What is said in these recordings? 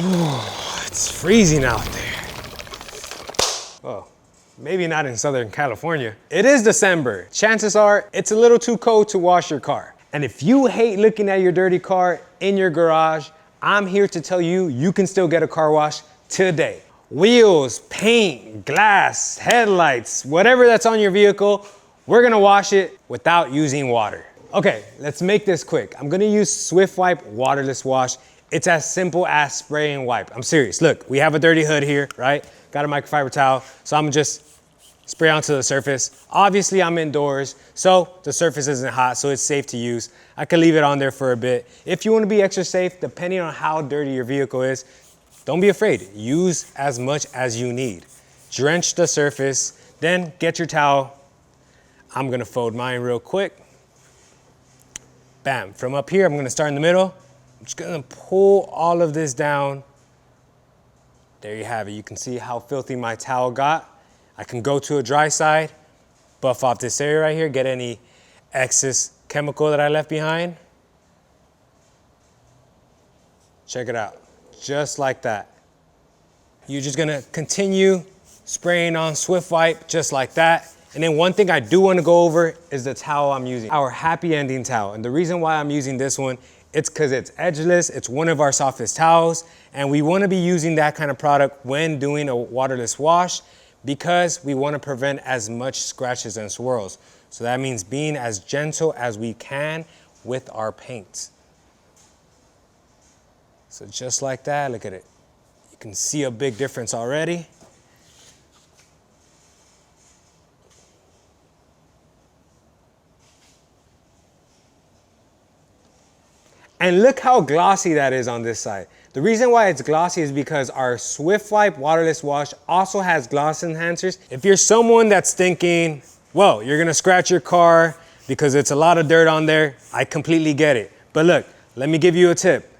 It's freezing out there. Oh, maybe not in Southern California. It is December. Chances are it's a little too cold to wash your car. And if you hate looking at your dirty car in your garage, I'm here to tell you, you can still get a car wash today. Wheels, paint, glass, headlights, whatever that's on your vehicle, we're gonna wash it without using water. Okay, let's make this quick. I'm gonna use Swift Wipe waterless wash. It's as simple as spray and wipe. I'm serious. Look, we have a dirty hood here, right? Got a microfiber towel, so I'm gonna just spray onto the surface. Obviously, I'm indoors, so the surface isn't hot, so it's safe to use. I can leave it on there for a bit. If you wanna be extra safe, depending on how dirty your vehicle is, don't be afraid. Use as much as you need. Drench the surface, then get your towel. I'm gonna fold mine real quick. Bam, from up here, I'm gonna start in the middle. I'm just gonna pull all of this down. There you have it. You can see how filthy my towel got. I can go to a dry side, buff off this area right here, get any excess chemical that I left behind. Check it out, just like that. You're just gonna continue spraying on Swift Wipe just like that. And then one thing I do wanna go over is the towel I'm using, our Happy Ending towel. And the reason why I'm using this one, it's because it's edgeless, it's one of our softest towels, and we wanna be using that kind of product when doing a waterless wash because we wanna prevent as much scratches and swirls. So that means being as gentle as we can with our paints. So just like that, look at it. You can see a big difference already. And look how glossy that is on this side. The reason why it's glossy is because our Swift Wipe waterless wash also has gloss enhancers. If you're someone that's thinking, well, you're gonna scratch your car because it's a lot of dirt on there, I completely get it. But look, let me give you a tip.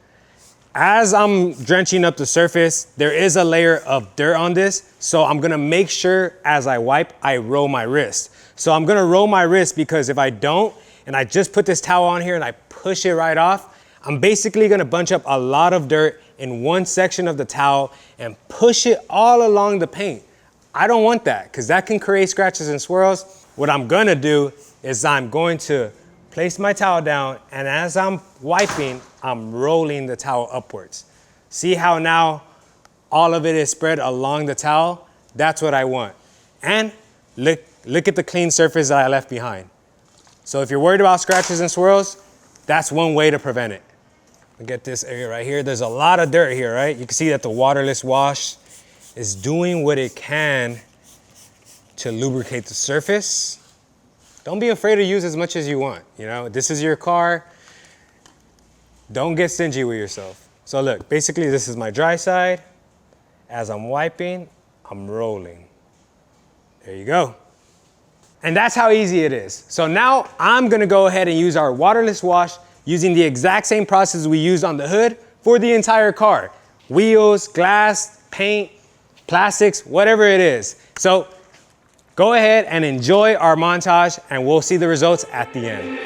As I'm drenching up the surface, there is a layer of dirt on this, so I'm gonna make sure as I wipe, I roll my wrist. So I'm gonna roll my wrist because if I don't, and I just put this towel on here and I push it right off, I'm basically gonna bunch up a lot of dirt in one section of the towel and push it all along the paint. I don't want that because that can create scratches and swirls. What I'm gonna do is I'm going to place my towel down, and as I'm wiping, I'm rolling the towel upwards. See how now all of it is spread along the towel? That's what I want. And look at the clean surface that I left behind. So if you're worried about scratches and swirls, that's one way to prevent it. Get this area right here. There's a lot of dirt here, right? You can see that the waterless wash is doing what it can to lubricate the surface. Don't be afraid to use as much as you want. You know, this is your car. Don't get stingy with yourself. So look, basically this is my dry side. As I'm wiping, I'm rolling. There you go. And that's how easy it is. So now I'm gonna go ahead and use our waterless wash using the exact same process we used on the hood for the entire car. Wheels, glass, paint, plastics, whatever it is. So go ahead and enjoy our montage and we'll see the results at the end.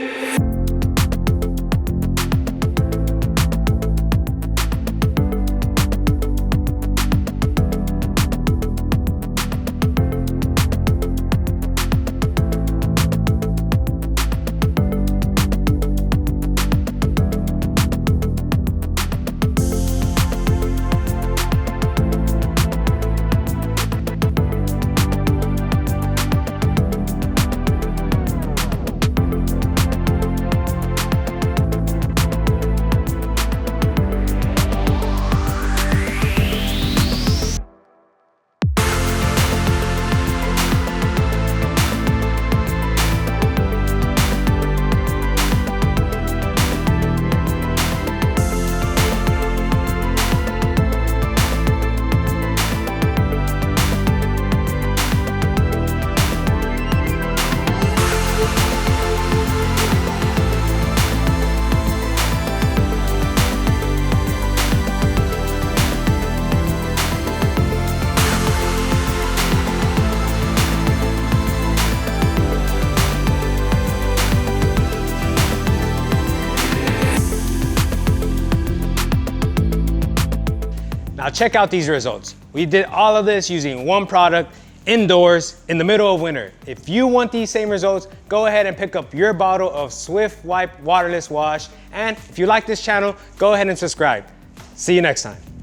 Now check out these results. We did all of this using one product indoors in the middle of winter. If you want these same results, go ahead and pick up your bottle of Swift Wipe Waterless Wash. And if you like this channel, go ahead and subscribe. See you next time.